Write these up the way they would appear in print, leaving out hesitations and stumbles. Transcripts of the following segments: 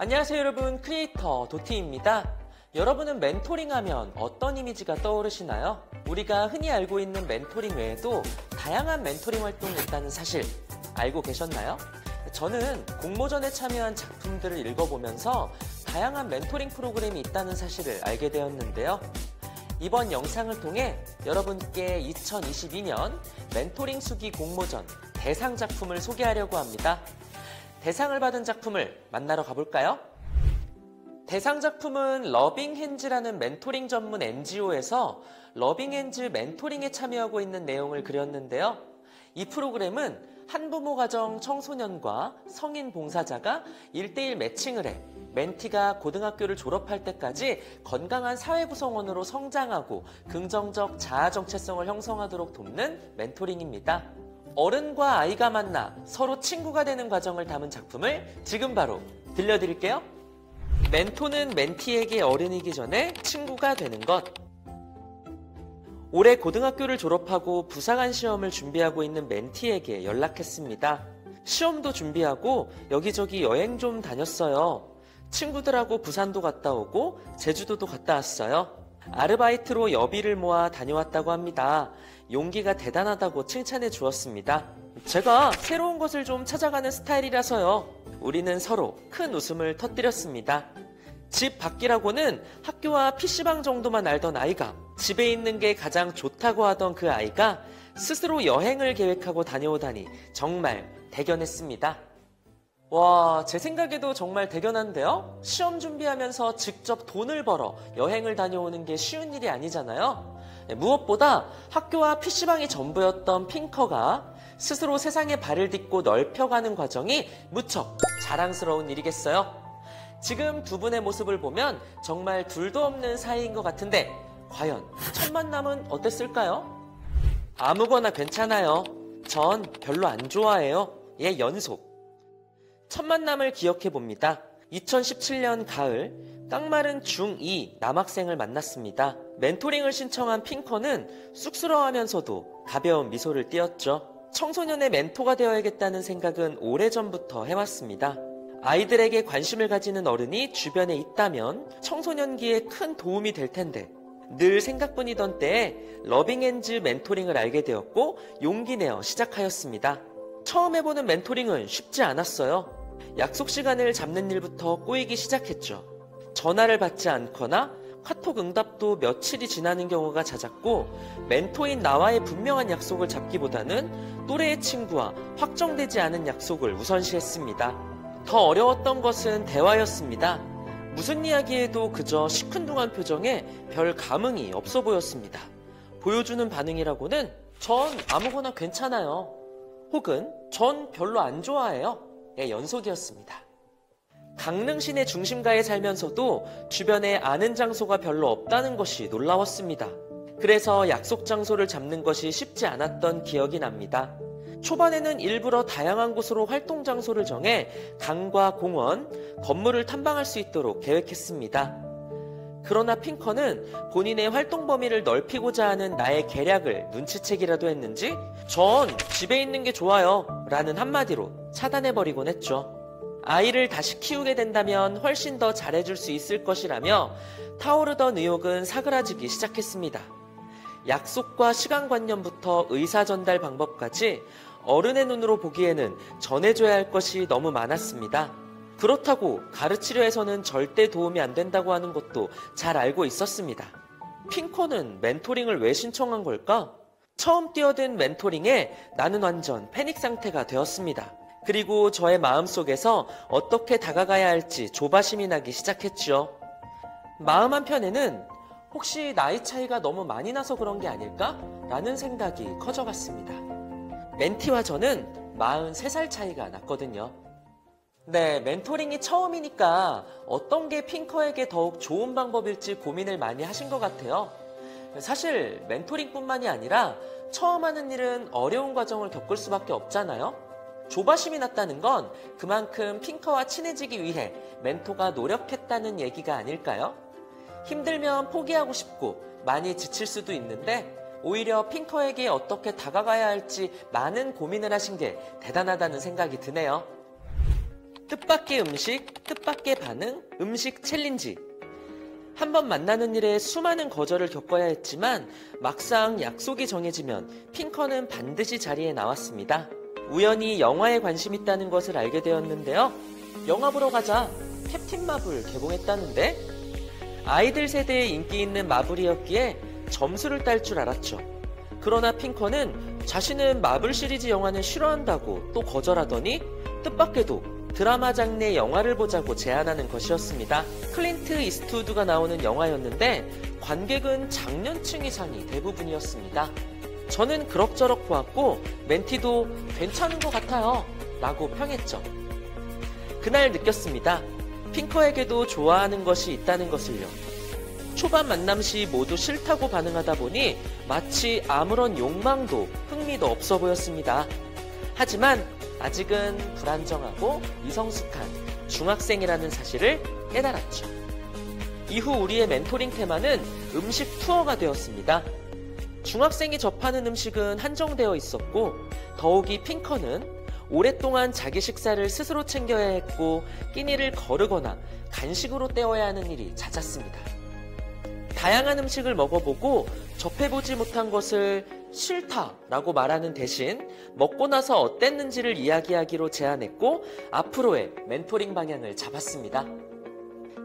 안녕하세요 여러분, 크리에이터 도티입니다. 여러분은 멘토링 하면 어떤 이미지가 떠오르시나요? 우리가 흔히 알고 있는 멘토링 외에도 다양한 멘토링 활동이 있다는 사실 알고 계셨나요? 저는 공모전에 참여한 작품들을 읽어보면서 다양한 멘토링 프로그램이 있다는 사실을 알게 되었는데요. 이번 영상을 통해 여러분께 2022년 멘토링 수기 공모전 대상 작품을 소개하려고 합니다. 대상을 받은 작품을 만나러 가볼까요? 대상 작품은 러빙핸즈라는 멘토링 전문 NGO에서 러빙핸즈 멘토링에 참여하고 있는 내용을 그렸는데요. 이 프로그램은 한부모 가정 청소년과 성인 봉사자가 1대1 매칭을 해 멘티가 고등학교를 졸업할 때까지 건강한 사회 구성원으로 성장하고 긍정적 자아 정체성을 형성하도록 돕는 멘토링입니다. 어른과 아이가 만나 서로 친구가 되는 과정을 담은 작품을 지금 바로 들려드릴게요. 멘토는 멘티에게 어른이기 전에 친구가 되는 것. 올해 고등학교를 졸업하고 부사관 시험을 준비하고 있는 멘티에게 연락했습니다. 시험도 준비하고 여기저기 여행 좀 다녔어요. 친구들하고 부산도 갔다 오고 제주도도 갔다 왔어요. 아르바이트로 여비를 모아 다녀왔다고 합니다. 용기가 대단하다고 칭찬해 주었습니다. 제가 새로운 것을 좀 찾아가는 스타일이라서요. 우리는 서로 큰 웃음을 터뜨렸습니다. 집 밖이라고는 학교와 PC방 정도만 알던 아이가 집에 있는 게 가장 좋다고 하던 그 아이가 스스로 여행을 계획하고 다녀오다니 정말 대견했습니다. 와, 제 생각에도 정말 대견한데요? 시험 준비하면서 직접 돈을 벌어 여행을 다녀오는 게 쉬운 일이 아니잖아요? 무엇보다 학교와 PC방이 전부였던 핑커가 스스로 세상에 발을 딛고 넓혀가는 과정이 무척 자랑스러운 일이겠어요? 지금 두 분의 모습을 보면 정말 둘도 없는 사이인 것 같은데 과연 첫 만남은 어땠을까요? 아무거나 괜찮아요. 전 별로 안 좋아해요. 의 연속. 첫 만남을 기억해봅니다. 2017년 가을 깡마른 중2 남학생을 만났습니다. 멘토링을 신청한 핑커는 쑥스러워하면서도 가벼운 미소를 띄었죠. 청소년의 멘토가 되어야겠다는 생각은 오래전부터 해왔습니다. 아이들에게 관심을 가지는 어른이 주변에 있다면 청소년기에 큰 도움이 될 텐데 늘 생각뿐이던 때에 러빙핸즈 멘토링을 알게 되었고 용기 내어 시작하였습니다. 처음 해보는 멘토링은 쉽지 않았어요. 약속 시간을 잡는 일부터 꼬이기 시작했죠. 전화를 받지 않거나 카톡 응답도 며칠이 지나는 경우가 잦았고 멘토인 나와의 분명한 약속을 잡기보다는 또래의 친구와 확정되지 않은 약속을 우선시했습니다. 더 어려웠던 것은 대화였습니다. 무슨 이야기해도 그저 시큰둥한 표정에 별 감흥이 없어 보였습니다. 보여주는 반응이라고는 전 아무거나 괜찮아요. 혹은 전 별로 안 좋아해요. 의 연속이었습니다. 강릉 시내 중심가에 살면서도 주변에 아는 장소가 별로 없다는 것이 놀라웠습니다. 그래서 약속 장소를 잡는 것이 쉽지 않았던 기억이 납니다. 초반에는 일부러 다양한 곳으로 활동 장소를 정해 강과 공원, 건물을 탐방할 수 있도록 계획했습니다. 그러나 핑커는 본인의 활동 범위를 넓히고자 하는 나의 계략을 눈치채기라도 했는지 전 집에 있는 게 좋아요 라는 한마디로 차단해버리곤 했죠. 아이를 다시 키우게 된다면 훨씬 더 잘해줄 수 있을 것이라며 타오르던 의욕은 사그라지기 시작했습니다. 약속과 시간관념부터 의사전달 방법까지 어른의 눈으로 보기에는 전해줘야 할 것이 너무 많았습니다. 그렇다고 가르치려 해서는 절대 도움이 안 된다고 하는 것도 잘 알고 있었습니다. 핑커는 멘토링을 왜 신청한 걸까? 처음 뛰어든 멘토링에 나는 완전 패닉 상태가 되었습니다. 그리고 저의 마음속에서 어떻게 다가가야 할지 조바심이 나기 시작했죠. 마음 한편에는 혹시 나이 차이가 너무 많이 나서 그런 게 아닐까? 라는 생각이 커져갔습니다. 멘티와 저는 43살 차이가 났거든요. 네, 멘토링이 처음이니까 어떤 게 핑커에게 더욱 좋은 방법일지 고민을 많이 하신 것 같아요. 사실 멘토링뿐만이 아니라 처음 하는 일은 어려운 과정을 겪을 수밖에 없잖아요. 조바심이 났다는 건 그만큼 핑커와 친해지기 위해 멘토가 노력했다는 얘기가 아닐까요? 힘들면 포기하고 싶고 많이 지칠 수도 있는데 오히려 핑커에게 어떻게 다가가야 할지 많은 고민을 하신 게 대단하다는 생각이 드네요. 뜻밖의 음식, 뜻밖의 반응, 음식 챌린지. 한 번 만나는 일에 수많은 거절을 겪어야 했지만 막상 약속이 정해지면 핑커는 반드시 자리에 나왔습니다. 우연히 영화에 관심 있다는 것을 알게 되었는데요. 영화 보러 가자. 캡틴 마블 개봉했다는데? 아이들 세대에 인기 있는 마블이었기에 점수를 딸 줄 알았죠. 그러나 핑커는 자신은 마블 시리즈 영화는 싫어한다고 또 거절하더니 뜻밖에도 드라마 장르의 영화를 보자고 제안하는 것이었습니다. 클린트 이스트우드가 나오는 영화였는데 관객은 장년층 이상이 대부분이었습니다. 저는 그럭저럭 보았고 멘티도 괜찮은 것 같아요 라고 평했죠. 그날 느꼈습니다. 핑커에게도 좋아하는 것이 있다는 것을요. 초반 만남 시 모두 싫다고 반응하다 보니 마치 아무런 욕망도 흥미도 없어 보였습니다. 하지만 아직은 불안정하고 미성숙한 중학생이라는 사실을 깨달았죠. 이후 우리의 멘토링 테마는 음식 투어가 되었습니다. 중학생이 접하는 음식은 한정되어 있었고 더욱이 핑커는 오랫동안 자기 식사를 스스로 챙겨야 했고 끼니를 거르거나 간식으로 때워야 하는 일이 잦았습니다. 다양한 음식을 먹어보고 접해보지 못한 것을 싫다라고 말하는 대신 먹고 나서 어땠는지를 이야기하기로 제안했고 앞으로의 멘토링 방향을 잡았습니다.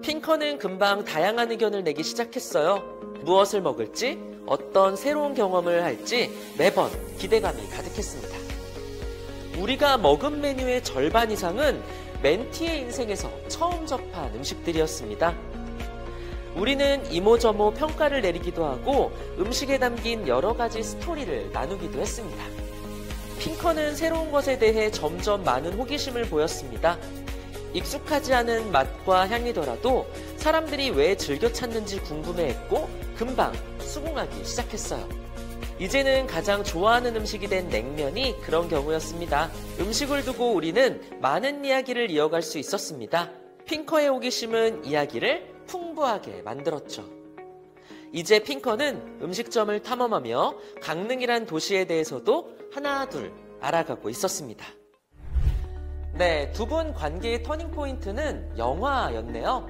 핑커는 금방 다양한 의견을 내기 시작했어요. 무엇을 먹을지, 어떤 새로운 경험을 할지 매번 기대감이 가득했습니다. 우리가 먹은 메뉴의 절반 이상은 멘티의 인생에서 처음 접한 음식들이었습니다. 우리는 이모저모 평가를 내리기도 하고 음식에 담긴 여러 가지 스토리를 나누기도 했습니다. 핑커는 새로운 것에 대해 점점 많은 호기심을 보였습니다. 익숙하지 않은 맛과 향이더라도 사람들이 왜 즐겨 찾는지 궁금해했고 금방 수긍하기 시작했어요. 이제는 가장 좋아하는 음식이 된 냉면이 그런 경우였습니다. 음식을 두고 우리는 많은 이야기를 이어갈 수 있었습니다. 핑커의 호기심은 이야기를 풍부하게 만들었죠. 이제 핑커는 음식점을 탐험하며 강릉이란 도시에 대해서도 하나둘 알아가고 있었습니다. 네, 두 분 관계의 터닝포인트는 영화였네요.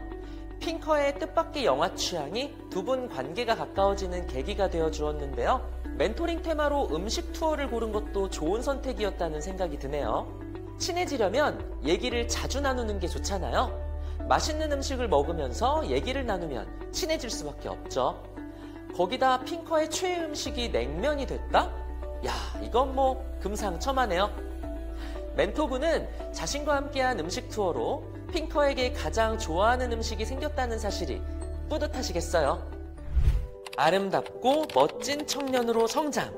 핑커의 뜻밖의 영화 취향이 두 분 관계가 가까워지는 계기가 되어 주었는데요. 멘토링 테마로 음식 투어를 고른 것도 좋은 선택이었다는 생각이 드네요. 친해지려면 얘기를 자주 나누는 게 좋잖아요. 맛있는 음식을 먹으면서 얘기를 나누면 친해질 수밖에 없죠. 거기다 핑커의 최애 음식이 냉면이 됐다? 야, 이건 뭐 금상첨화네요. 멘토분은 자신과 함께한 음식 투어로 핑커에게 가장 좋아하는 음식이 생겼다는 사실이 뿌듯하시겠어요. 아름답고 멋진 청년으로 성장.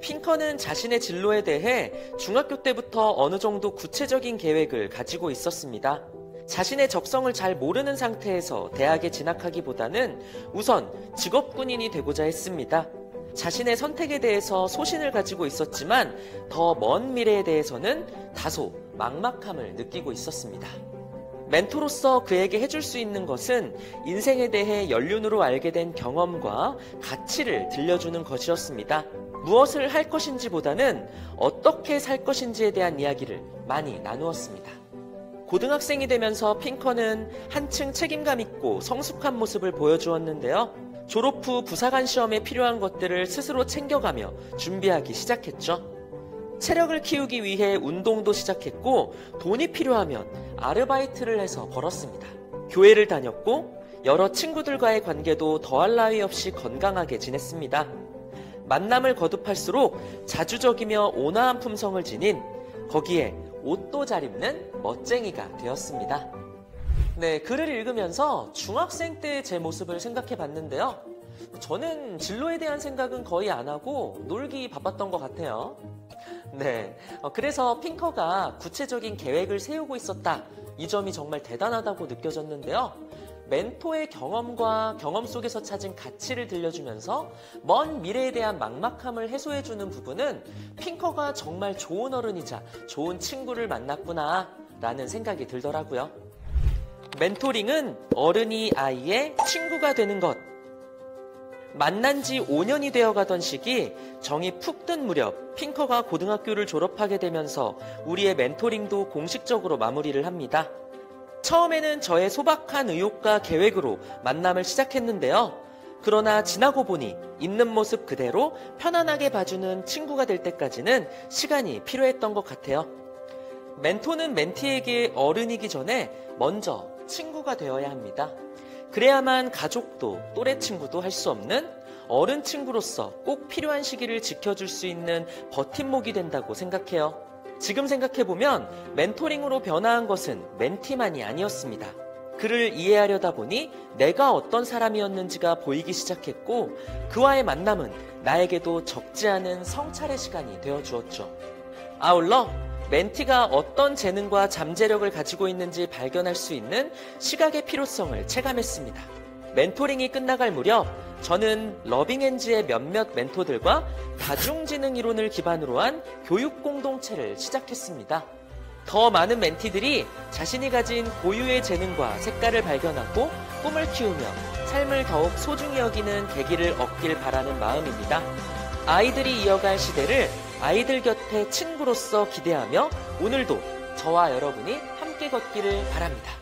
핑커는 자신의 진로에 대해 중학교 때부터 어느 정도 구체적인 계획을 가지고 있었습니다. 자신의 적성을 잘 모르는 상태에서 대학에 진학하기보다는 우선 직업군인이 되고자 했습니다. 자신의 선택에 대해서 소신을 가지고 있었지만 더 먼 미래에 대해서는 다소 막막함을 느끼고 있었습니다. 멘토로서 그에게 해줄 수 있는 것은 인생에 대해 연륜으로 알게 된 경험과 가치를 들려주는 것이었습니다. 무엇을 할 것인지보다는 어떻게 살 것인지에 대한 이야기를 많이 나누었습니다. 고등학생이 되면서 핑커는 한층 책임감 있고 성숙한 모습을 보여주었는데요. 졸업 후 부사관 시험에 필요한 것들을 스스로 챙겨가며 준비하기 시작했죠. 체력을 키우기 위해 운동도 시작했고 돈이 필요하면 아르바이트를 해서 벌었습니다. 교회를 다녔고 여러 친구들과의 관계도 더할 나위 없이 건강하게 지냈습니다. 만남을 거듭할수록 자주적이며 온화한 품성을 지닌 거기에 옷도 잘 입는 멋쟁이가 되었습니다. 네, 글을 읽으면서 중학생 때의 제 모습을 생각해 봤는데요. 저는 진로에 대한 생각은 거의 안 하고 놀기 바빴던 것 같아요. 네, 그래서 핑커가 구체적인 계획을 세우고 있었다. 이 점이 정말 대단하다고 느껴졌는데요. 멘토의 경험과 경험 속에서 찾은 가치를 들려주면서 먼 미래에 대한 막막함을 해소해주는 부분은 핑커가 정말 좋은 어른이자 좋은 친구를 만났구나 라는 생각이 들더라고요. 멘토링은 어른이 아이의 친구가 되는 것. 만난 지 5년이 되어 가던 시기 정이 푹 든 무렵 핑커가 고등학교를 졸업하게 되면서 우리의 멘토링도 공식적으로 마무리를 합니다. 처음에는 저의 소박한 의욕과 계획으로 만남을 시작했는데요. 그러나 지나고 보니 있는 모습 그대로 편안하게 봐주는 친구가 될 때까지는 시간이 필요했던 것 같아요. 멘토는 멘티에게 어른이기 전에 먼저 친구가 되어야 합니다. 그래야만 가족도 또래 친구도 할 수 없는 어른 친구로서 꼭 필요한 시기를 지켜줄 수 있는 버팀목이 된다고 생각해요. 지금 생각해보면 멘토링으로 변화한 것은 멘티만이 아니었습니다. 그를 이해하려다 보니 내가 어떤 사람이었는지가 보이기 시작했고 그와의 만남은 나에게도 적지 않은 성찰의 시간이 되어주었죠. 아울러 멘티가 어떤 재능과 잠재력을 가지고 있는지 발견할 수 있는 시각의 필요성을 체감했습니다. 멘토링이 끝나갈 무렵 저는 러빙엔즈의 몇몇 멘토들과 다중지능 이론을 기반으로 한 교육 공동체를 시작했습니다. 더 많은 멘티들이 자신이 가진 고유의 재능과 색깔을 발견하고 꿈을 키우며 삶을 더욱 소중히 여기는 계기를 얻길 바라는 마음입니다. 아이들이 이어갈 시대를 아이들 곁에 친구로서 기대하며 오늘도 저와 여러분이 함께 걷기를 바랍니다.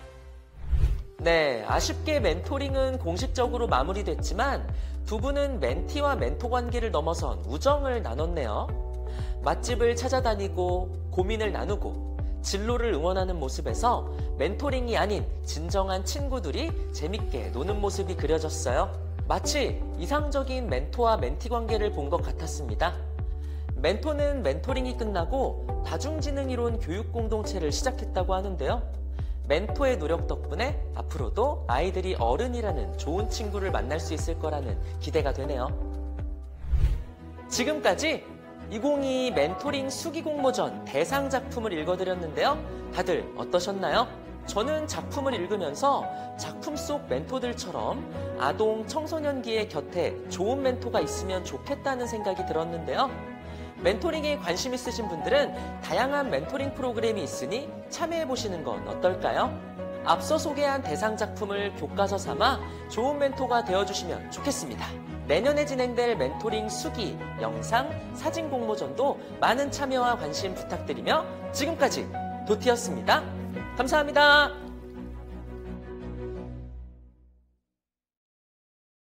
네, 아쉽게 멘토링은 공식적으로 마무리됐지만 두 분은 멘티와 멘토 관계를 넘어선 우정을 나눴네요. 맛집을 찾아다니고 고민을 나누고 진로를 응원하는 모습에서 멘토링이 아닌 진정한 친구들이 재밌게 노는 모습이 그려졌어요. 마치 이상적인 멘토와 멘티 관계를 본 것 같았습니다. 멘토는 멘토링이 끝나고 다중지능 이론 교육 공동체를 시작했다고 하는데요. 멘토의 노력 덕분에 앞으로도 아이들이 어른이라는 좋은 친구를 만날 수 있을 거라는 기대가 되네요. 지금까지 2022 멘토링 수기 공모전 대상 작품을 읽어드렸는데요. 다들 어떠셨나요? 저는 작품을 읽으면서 작품 속 멘토들처럼 아동 청소년기의 곁에 좋은 멘토가 있으면 좋겠다는 생각이 들었는데요. 멘토링에 관심 있으신 분들은 다양한 멘토링 프로그램이 있으니 참여해보시는 건 어떨까요? 앞서 소개한 대상 작품을 교과서 삼아 좋은 멘토가 되어주시면 좋겠습니다. 내년에 진행될 멘토링 수기, 영상, 사진 공모전도 많은 참여와 관심 부탁드리며 지금까지 도티였습니다. 감사합니다.